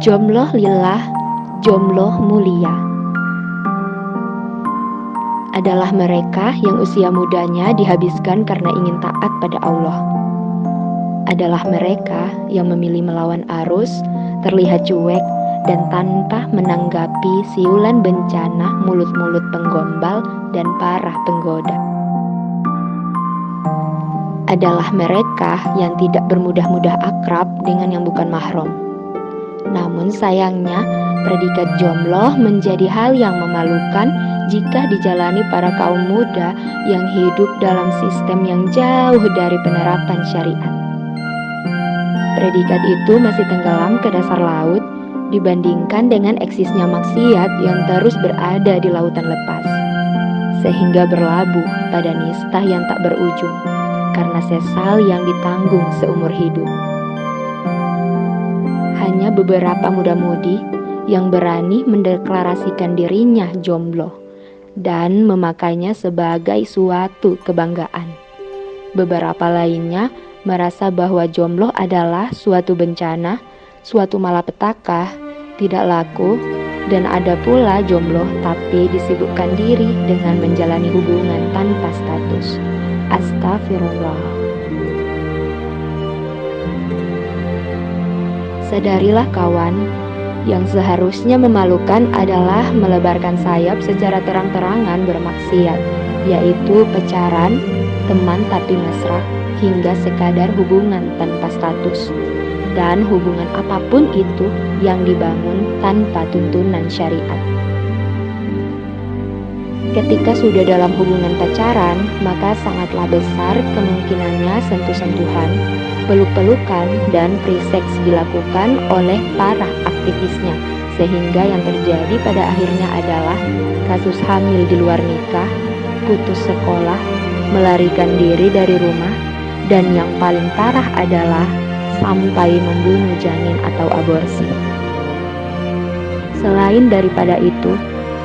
Jomblo lillah, jomblo mulia adalah mereka yang usia mudanya dihabiskan karena ingin taat pada Allah. Adalah mereka yang memilih melawan arus, terlihat cuek, dan tanpa menanggapi siulan bencana mulut-mulut penggombal dan para penggoda. Adalah mereka yang tidak bermudah-mudah akrab dengan yang bukan mahram. Namun sayangnya, predikat jomblo menjadi hal yang memalukan jika dijalani para kaum muda yang hidup dalam sistem yang jauh dari penerapan syariat. Predikat itu masih tenggelam ke dasar laut dibandingkan dengan eksisnya maksiat yang terus berada di lautan lepas, sehingga berlabuh pada nista yang tak berujung karena sesal yang ditanggung seumur hidup. Hanya beberapa muda-mudi yang berani mendeklarasikan dirinya jomblo dan memakainya sebagai suatu kebanggaan. Beberapa lainnya merasa bahwa jomblo adalah suatu bencana, suatu malapetaka, tidak laku, dan ada pula jomblo tapi disibukkan diri dengan menjalani hubungan tanpa status. Astagfirullah. Sadarilah kawan, yang seharusnya memalukan adalah melebarkan sayap secara terang-terangan bermaksiat, yaitu pacaran, teman tapi mesra, hingga sekadar hubungan tanpa status, dan hubungan apapun itu yang dibangun tanpa tuntunan syariat. Ketika sudah dalam hubungan pacaran, maka sangatlah besar kemungkinannya sentuh-sentuhan, peluk-pelukan, dan pre-seks dilakukan oleh para aktivisnya, sehingga yang terjadi pada akhirnya adalah kasus hamil di luar nikah, putus sekolah, melarikan diri dari rumah, dan yang paling parah adalah sampai membunuh janin atau aborsi. Selain daripada itu,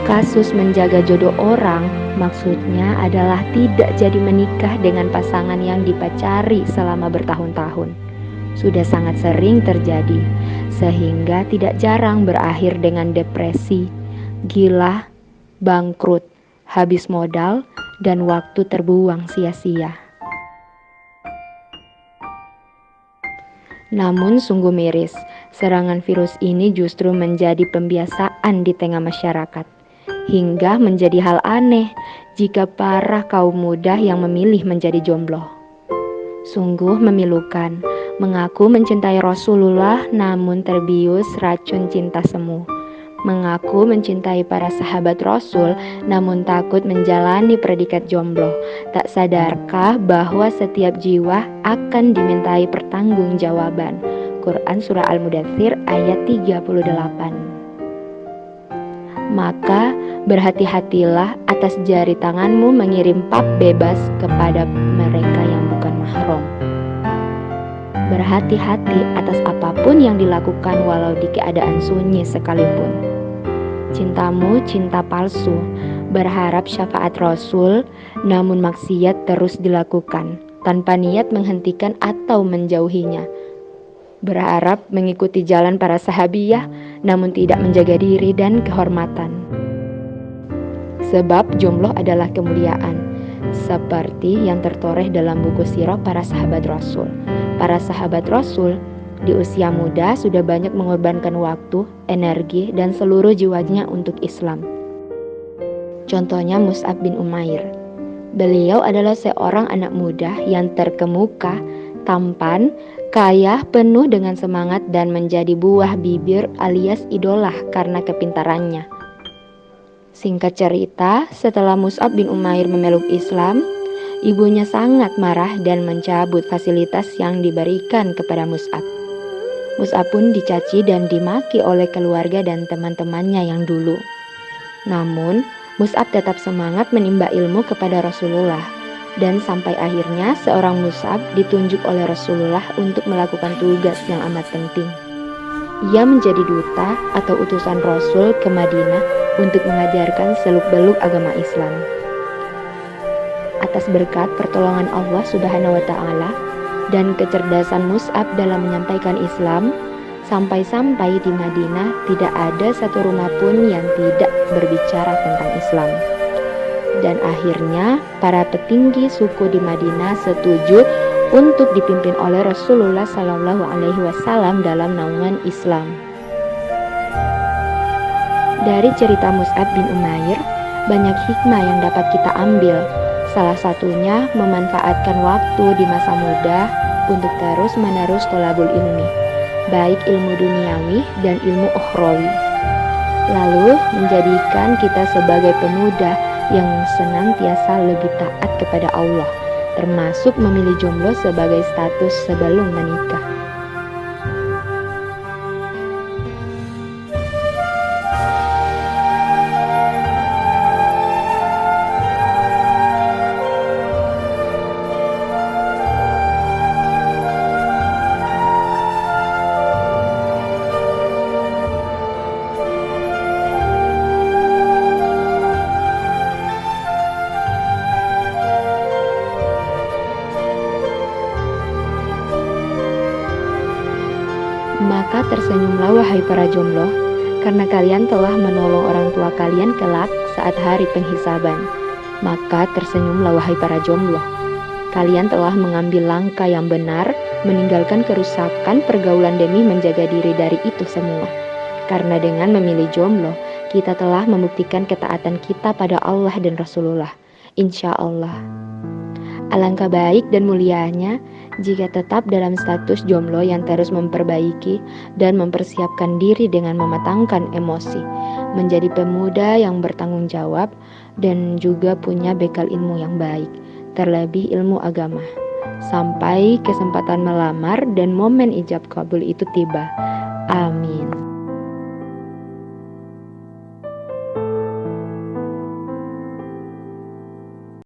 kasus menjaga jodoh orang maksudnya adalah tidak jadi menikah dengan pasangan yang dipacari selama bertahun-tahun. Sudah sangat sering terjadi, sehingga tidak jarang berakhir dengan depresi, gila, bangkrut, habis modal, dan waktu terbuang sia-sia. Namun sungguh miris, serangan virus ini justru menjadi pembiasaan di tengah masyarakat, hingga menjadi hal aneh jika para kaum muda yang memilih menjadi jomblo. Sungguh memilukan, mengaku mencintai Rasulullah namun terbius racun cinta semu. Mengaku mencintai para sahabat Rasul namun takut menjalani predikat jomblo. Tak sadarkah bahwa setiap jiwa akan dimintai pertanggungjawaban? Quran Surah Al-Mudaththir ayat 38. Maka berhati-hatilah atas jari tanganmu mengirim pap bebas kepada mereka yang bukan mahram. Berhati-hati atas apapun yang dilakukan walau di keadaan sunyi sekalipun. Cintamu cinta palsu, berharap syafaat Rasul, namun maksiat terus dilakukan tanpa niat menghentikan atau menjauhinya. Berharap mengikuti jalan para sahabiyah, namun tidak menjaga diri dan kehormatan. Sebab jomblo adalah kemuliaan, seperti yang tertoreh dalam buku sirah para sahabat Rasul. Para sahabat Rasul di usia muda sudah banyak mengorbankan waktu, energi, dan seluruh jiwanya untuk Islam. Contohnya Mus'ab bin Umair. Beliau adalah seorang anak muda yang terkemuka, tampan, kaya, penuh dengan semangat, dan menjadi buah bibir alias idola karena kepintarannya. Singkat cerita, setelah Mus'ab bin Umair memeluk Islam, ibunya sangat marah dan mencabut fasilitas yang diberikan kepada Mus'ab. Mus'ab pun dicaci dan dimaki oleh keluarga dan teman-temannya yang dulu. Namun, Mus'ab tetap semangat menimba ilmu kepada Rasulullah, dan sampai akhirnya seorang Mus'ab ditunjuk oleh Rasulullah untuk melakukan tugas yang amat penting. Ia menjadi duta atau utusan Rasul ke Madinah untuk mengajarkan seluk-beluk agama Islam. Atas berkat pertolongan Allah Subhanahu wa Ta'ala dan kecerdasan Mus'ab dalam menyampaikan Islam, Sampai-sampai di Madinah tidak ada satu rumah pun yang tidak berbicara tentang Islam. Dan akhirnya para petinggi suku di Madinah setuju untuk dipimpin oleh Rasulullah Shallallahu Alaihi Wasallam dalam naungan Islam. Dari cerita Mus'ab bin Umair, banyak hikmah yang dapat kita ambil. Salah satunya memanfaatkan waktu di masa muda untuk terus-menerus tholabul ilmi, baik ilmu duniawi dan ilmu ukhrawi. Lalu menjadikan kita sebagai pemuda yang senantiasa lebih taat kepada Allah, termasuk memilih jomblo sebagai status sebelum menikah. Maka tersenyumlah wahai para jomblo, karena kalian telah menolong orang tua kalian kelak saat hari penghisaban. Maka tersenyumlah wahai para jomblo, kalian telah mengambil langkah yang benar, meninggalkan kerusakan pergaulan demi menjaga diri dari itu semua. Karena dengan memilih jomblo, kita telah membuktikan ketaatan kita pada Allah dan Rasulullah, insya Allah. Alangkah baik dan mulianya jika tetap dalam status jomblo yang terus memperbaiki dan mempersiapkan diri dengan mematangkan emosi, menjadi pemuda yang bertanggung jawab dan juga punya bekal ilmu yang baik, terlebih ilmu agama, sampai kesempatan melamar dan momen ijab kabul itu tiba.